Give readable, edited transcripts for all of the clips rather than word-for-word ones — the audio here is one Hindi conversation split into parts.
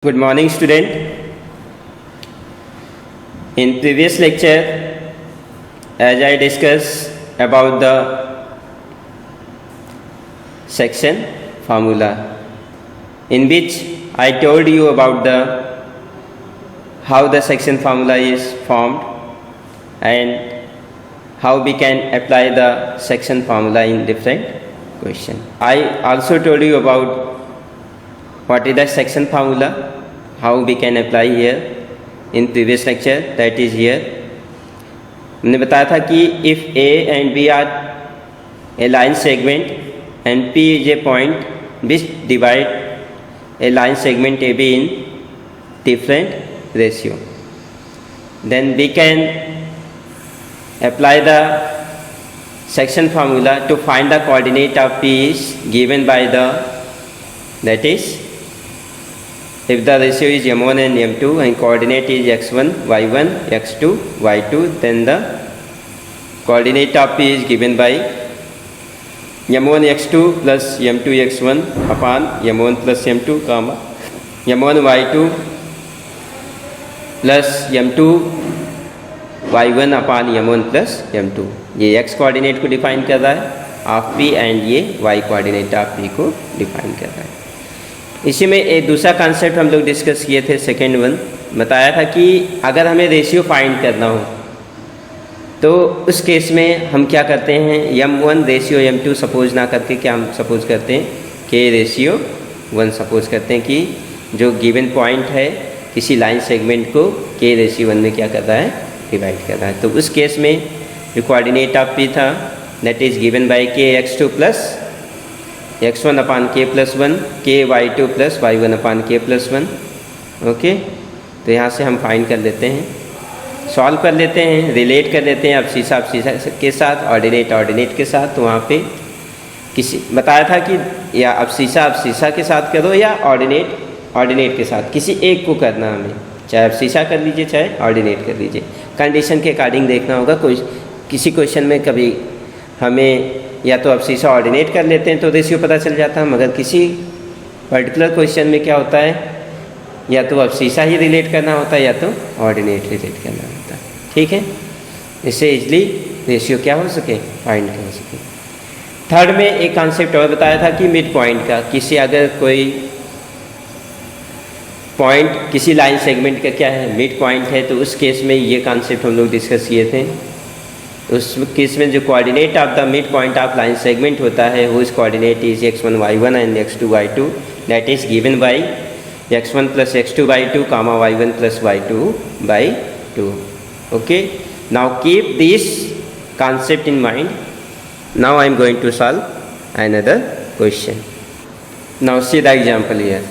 Good morning, student. In previous lecture, as I discussed about the section formula, in which I told you about how the section formula is formed and how we can apply the section formula in different questions. I also told you about what is the section formula, how we can apply here in previous lecture, that is here. हमने बताया था कि if A and B are a line segment and P is a point which divide a line segment AB in different ratio, then we can apply the section formula to find the coordinate of P is given by the, that is, if the ratio is m1 and m2 and coordinate is x1, y1, x2, y2, then the coordinate of P is given by m1 x2 plus m2 x1 upon m1 plus m2 comma m1 y2 plus m2 y1 upon m1 plus m2. ये x कोऑर्डिनेट को डिफाइन कर रहा है ऑफ P एंड ये y कोऑर्डिनेट ऑफ P को डिफाइन कर रहा है. इसी में एक दूसरा कॉन्सेप्ट हम लोग डिस्कस किए थे, सेकेंड वन बताया था कि अगर हमें रेशियो फाइंड करना हो तो उस केस में हम क्या करते हैं, m1 रेशियो m2 सपोज ना करके क्या हम सपोज करते हैं k रेशियो 1 सपोज करते हैं कि जो गिवन पॉइंट है किसी लाइन सेगमेंट को k रेशियो 1 में क्या कर रहा है, डिवाइड कर रहा है. तो उस केस में जो कोऑर्डिनेट ऑफ P था that is given bye k x2 plus x1 upon k plus 1, k y2 plus y1 upon k plus 1. Okay, तो यहाँ से हम फाइंड कर लेते हैं, सॉल्व कर लेते हैं, रिलेट कर लेते हैं अब सीसा के साथ, ऑर्डिनेट के साथ. तो वहाँ पे किसी बताया था कि या अब सीसा के साथ करो या ऑर्डिनेट के साथ, किसी एक को करना हमें, चाहे आप सीसा कर लीजिए चाहे ऑर्डिनेट कर लीजिए. कंडीशन के अकॉर्डिंग देखना होगा. कोई किसी क्वेश्चन में कभी हमें या तो अब सीसा ऑर्डिनेट कर लेते हैं तो रेशियो पता चल जाता है, मगर किसी पर्टिकुलर क्वेश्चन में क्या होता है, या तो अब सीसा ही रिलेट करना होता है या तो ऑर्डिनेट रिलेट करना होता है. ठीक है, इससे इजली रेशियो क्या हो सके, फाइंड हो सके. थर्ड में एक कॉन्सेप्ट और बताया था कि मिड पॉइंट का, किसी अगर कोई पॉइंट किसी लाइन सेगमेंट का क्या है, मिड पॉइंट है, तो उस केस में ये कॉन्सेप्ट हम लोग डिस्कस किए थे. उस केस में जो coordinate of the mid point of line segment होता है whose coordinate is x1 y1 and x2 y2 that is given by x1 plus x2 y2 comma y1 plus y2 by 2. Okay, now keep this concept in mind. Now I am going to solve another question. Now see the example here.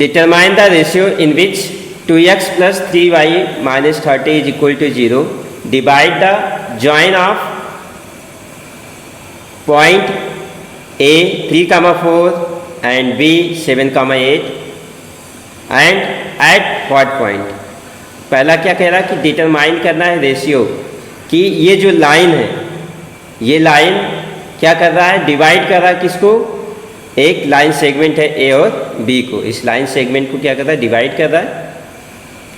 Determine the ratio in which 2x plus 3y minus 30 is equal to 0. Divide the join of point A 3,4 and B 7,8 and at what point. पहला क्या कह रहा है कि डिटरमाइन करना है रेशियो कि ये जो लाइन है, ये लाइन क्या कर रहा है, डिवाइड कर रहा है किसको, एक लाइन सेगमेंट है A और B को. इस लाइन सेगमेंट को क्या कर रहा है, डिवाइड कर रहा है.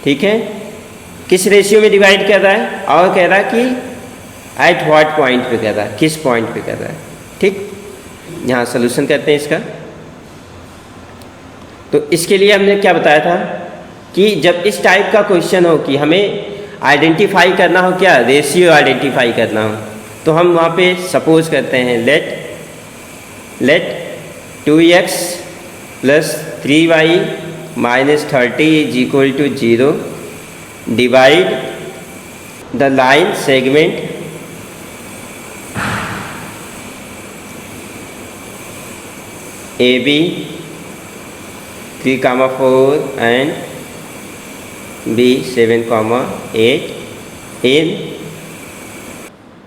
ठीक है, किस रेशियो में डिवाइड कर रहा है, और कह रहा है कि एट व्हाट पॉइंट पे कर रहा है, किस पॉइंट पे कर रहा है. ठीक, यहाँ सोल्यूशन करते हैं इसका. तो इसके लिए हमने क्या बताया था कि जब इस टाइप का क्वेश्चन हो कि हमें आइडेंटिफाई करना हो, क्या रेशियो आइडेंटिफाई करना हो, तो हम वहाँ पे सपोज करते हैं let 2x plus 3y minus 30 is equal to 0. Divide the line segment AB 3,4 and B 7,8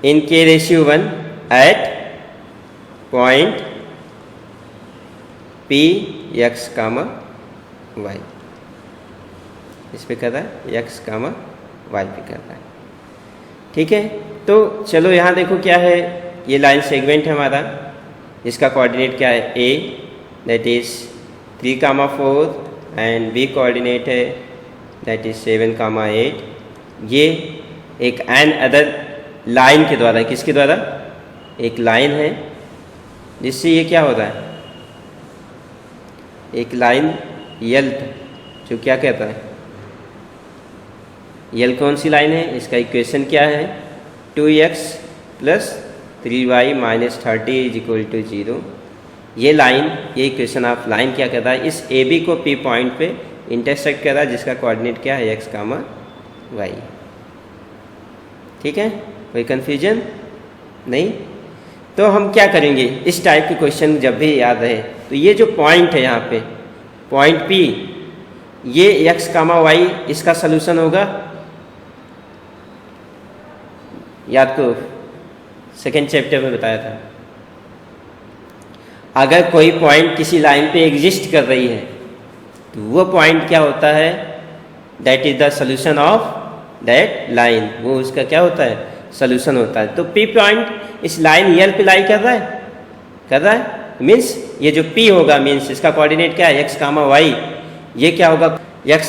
in K ratio 1 at point P x comma y. इस पे कर रहा है x कामा y पे कर रहा है. ठीक है, तो चलो यहाँ देखो क्या है, ये लाइन सेगमेंट है हमारा, इसका कोऑर्डिनेट क्या है, a that is 3,4 and B coordinate है दैट इज 7,8। ये एक एन अदर लाइन के द्वारा, किसके द्वारा, एक लाइन है जिससे ये क्या हो रहा है, एक लाइन यल जो क्या कहता है, यल कौन सी लाइन है, इसका इक्वेशन क्या है, 2x + 3y - 30 = 0। ये लाइन, ये इक्वेशन ऑफ लाइन क्या कहता है, इस ए बी को पी पॉइंट पे इंटरसेक्ट कर रहा है जिसका कोऑर्डिनेट क्या है, x, y। ठीक है, कोई कन्फ्यूजन नहीं। तो हम क्या करेंगे, इस टाइप के क्वेश्चन जब भी याद रहे तो ये जो पॉइंट है यहाँ पे, पॉइंट P, ये x, y इसका सलूशन होगा। याद को सेकेंड चैप्टर में बताया था, अगर कोई पॉइंट किसी लाइन पे एग्जिस्ट कर रही है तो वो पॉइंट क्या होता है, that is the solution of that line, वो उसका क्या होता है, सॉल्यूशन होता है। तो P पॉइंट इस लाइन यल पे लाई कर रहा है, मीन्स ये जो P होगा मीन्स इसका कोऑर्डिनेट क्या है, x, y। ये क्या होगा, x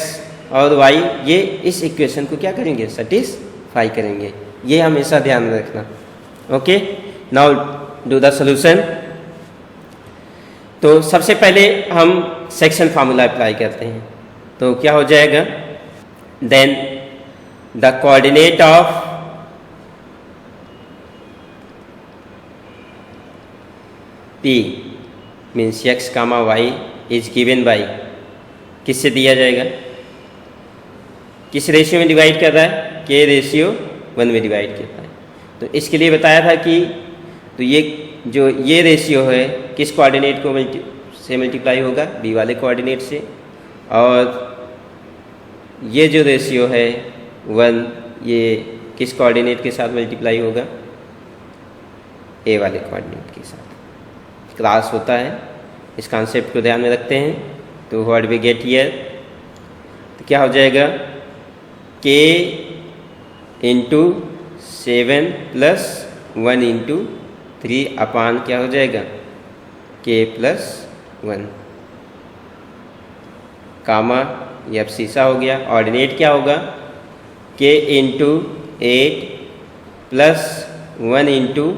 और y, ये इस इक्वेशन को क्या करेंगे, सेटिस्फाई करेंगे। ये हमेशा ध्यान में रखना। Okay, now do the solution. तो सबसे पहले हम सेक्शन फार्मूला अप्लाई करते हैं, तो क्या हो जाएगा, then the coordinate of P means x, y is given by, किससे दिया जाएगा, किस रेशियो में डिवाइड कर रहा है, k/1 में डिवाइड करता है। तो इसके लिए बताया था कि तो ये रेशियो है किस कोऑर्डिनेट को से मल्टीप्लाई होगा, b वाले कोऑर्डिनेट से, और ये जो रेशियो है 1, ये किस कोऑर्डिनेट के साथ मल्टीप्लाई होगा, a वाले कोऑर्डिनेट के साथ। क्लास होता है, इस कॉन्सेप्ट को ध्यान में रखते हैं। तो व्हाट वी गेट हियर, तो क्या हो जाएगा, k × 7 + 1 × 3 अपान क्या हो जाएगा, k + 1, कामा, ये अब शीशा हो गया। ऑर्डिनेट क्या होगा, k × 8 + 1 ×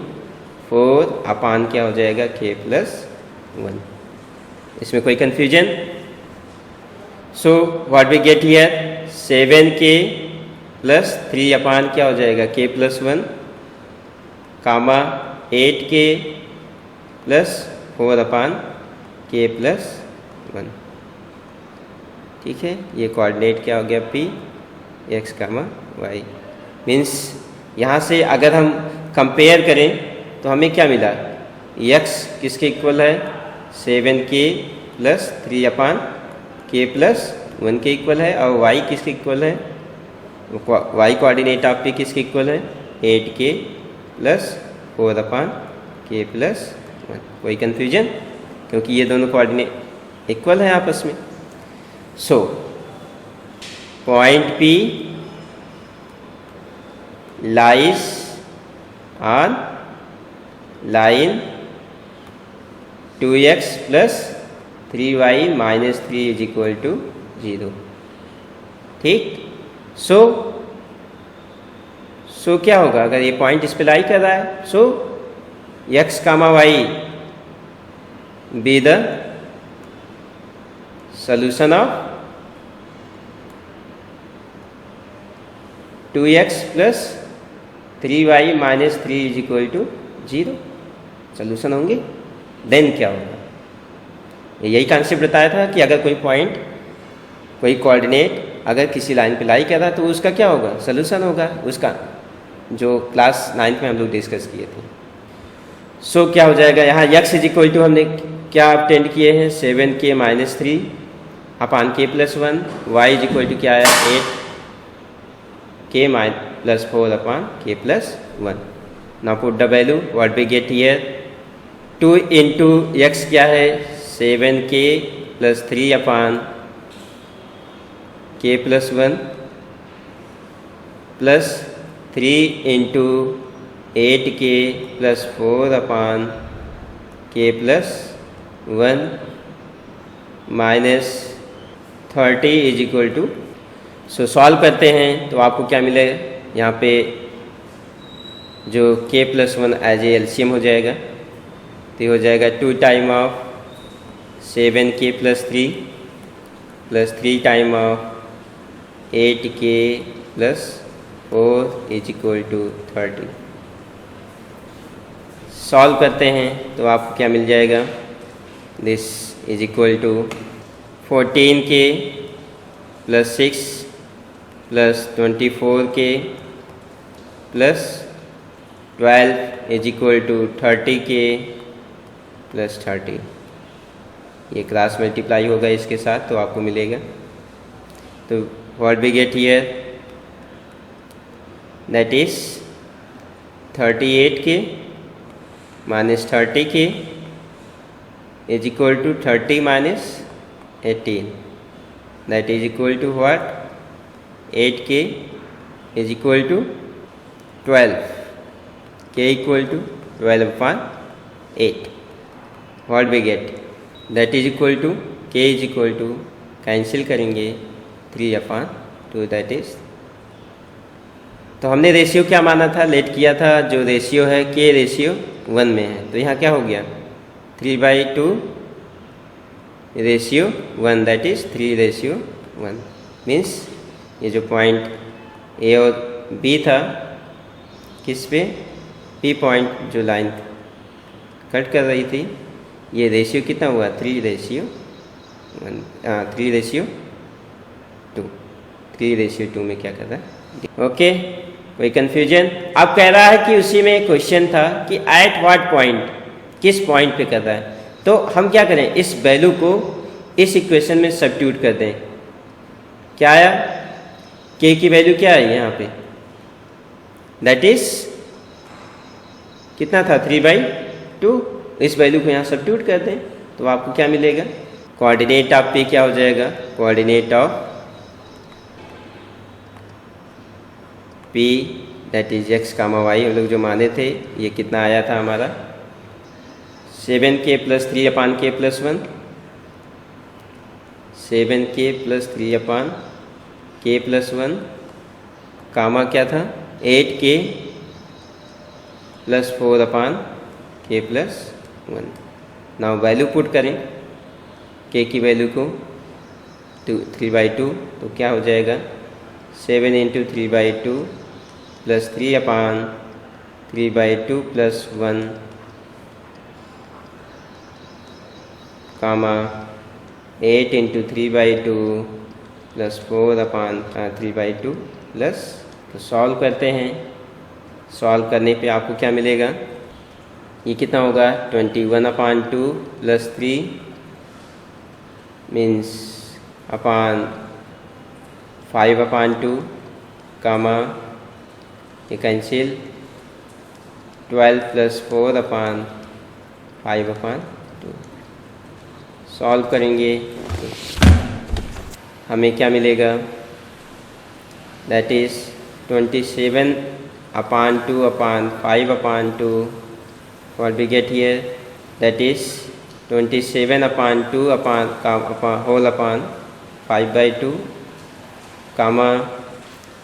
4 अपान क्या हो जाएगा, k + 1। इसमें कोई confusion. So what we get here, 7k + 3 upon क्या हो जाएगा, k + 1, कामा 8k + 4 अपान k + 1। ठीक है, ये कोऑर्डिनेट क्या हो गया, P, x, y। मीन्स यहाँ से अगर हम कंपेयर करें तो हमें क्या मिला, x किसके इक्वल है, 7k + 3 अपान k + 1 के इक्वल है, और y किसके इक्वल है, y कोऑर्डिनेट ऑफ P किसके इक्वल है, 8k + 4 अपान k + 1। कोई कन्फ्यूजन, क्योंकि ये दोनों कोऑर्डिनेट इक्वल है आपस में। So point P lies on line 2x + 3y - 3 = 0। ठीक, सो क्या होगा, अगर ये पॉइंट इस पे लाई कर रहा है, सो x, y be the solution of 2x + 3y - 3 = 0 solution होंगे। देन क्या होगा, यही कॉन्सेप्ट बताया था कि अगर कोई पॉइंट, कोई कोऑर्डिनेट अगर किसी लाइन पे लाई कर रहा है तो उसका क्या होगा, सॉल्यूशन होगा उसका, जो क्लास 9th में हम लोग डिस्कस किए थे। सो क्या हो जाएगा, यहाँ x = हमने क्या अटेंड किए हैं, 7k - 3 अपान k + 1, y = क्या है, 8k + 4 upon k + 1। Now put the value, what we get here, 2 × x क्या है, 7k + 3 upon k + 1 plus 3 × 8k + 4 upon k + 1 minus 30 is equal to, so solve करते हैं तो आपको क्या मिलेगा, यहाँ पे जो k plus 1 as a LCM हो जाएगा, तो ये हो जाएगा 2 time of 7k plus 3 plus 3 time of 8k plus 4 is equal to 30। Solve करते हैं तो आपको क्या मिल जाएगा, this is equal to 14k plus 6 plus 24k plus 12 is equal to 30k plus 30। ये क्रॉस मल्टीप्लाई होगा इसके साथ तो आपको मिलेगा, तो what we get here, that is 38k minus 30k is equal to 30 minus 18, that is equal to what, 8k is equal to 12, k equal to 12 upon 8, what we get, that is equal to, k is equal to cancel करेंगे 3 upon 2, दैट इज, तो हमने रेशियो क्या माना था, लेट किया था, जो रेशियो है k रेशियो 1 में है, तो यहाँ क्या हो गया 3/2 ratio 1, that is 3 ratio 1, means ये जो पॉइंट ए और बी था, किस पे, पी पॉइंट जो लाइन कट कर रही थी, ये रेशियो कितना हुआ 3 रेशियो 1, 3 रेशियो 2, 3 रेशियो 2 में क्या कर रहा है, ओके, कोई कन्फ्यूजन। अब कह रहा है कि उसी में क्वेश्चन था कि एट व्हाट पॉइंट, किस पॉइंट पे कर रहा है, तो हम क्या करें, इस वैल्यू को इस इक्वेशन में सब्स्टिट्यूट कर दें, क्या आया, k की वैल्यू क्या है यहाँ पे, दैट इज कितना था 3/2, इस वैल्यू को यहाँ सब्स्टिट्यूट कर दें तो आपको क्या मिलेगा, कोऑर्डिनेट ऑफ p क्या हो जाएगा, coordinate of p that is x, y, हम लोग जो माने थे, ये कितना आया था हमारा 7k plus 3 upon k plus 1, 7k plus 3 upon k plus 1, कामा क्या था 8k plus 4 upon k plus 1। Now value put करें k की वैल्यू को 3/2, तो क्या हो जाएगा 7 इंटू 3/2 प्लस 3 upon 3/2 प्लस 1 कामा 8 इंटू 3/2 प्लस 4 upon 3/2 प्लस, तो सॉल्व करते हैं, सॉल्व करने पे आपको क्या मिलेगा, ये कितना होगा 21/2 प्लस 3 मीन्स अपॉन 5/2 कामा ये कैंसिल 12 प्लस 4 upon 5/2, सॉल्व करेंगे हमें क्या मिलेगा, that is 27/2 upon 5/2, what we get here, that is 27/2 upon whole upon 5/2 कामा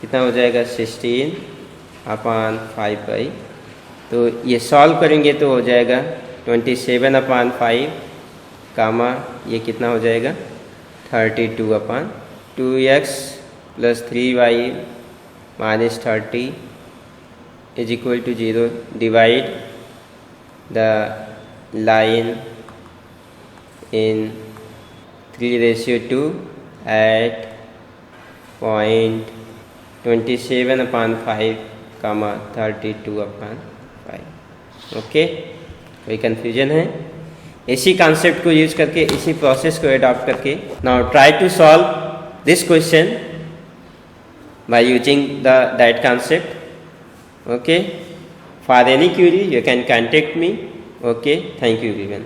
कितना हो जाएगा 16/5, तो ये सॉल्व करेंगे तो हो जाएगा 27/5 कामा ये कितना हो जाएगा 32/2x plus 3y minus 30 is equal to 0, divide the line in 3/2 at point 27/5 comma 32/5, okay, कोई कन्फ्यूजन है, इसी कॉन्सेप्ट को यूज करके, इसी प्रोसेस को अडॉप्ट करके, now try to solve this question by using that concept, okay, for any query you can contact me, okay, thank you everyone.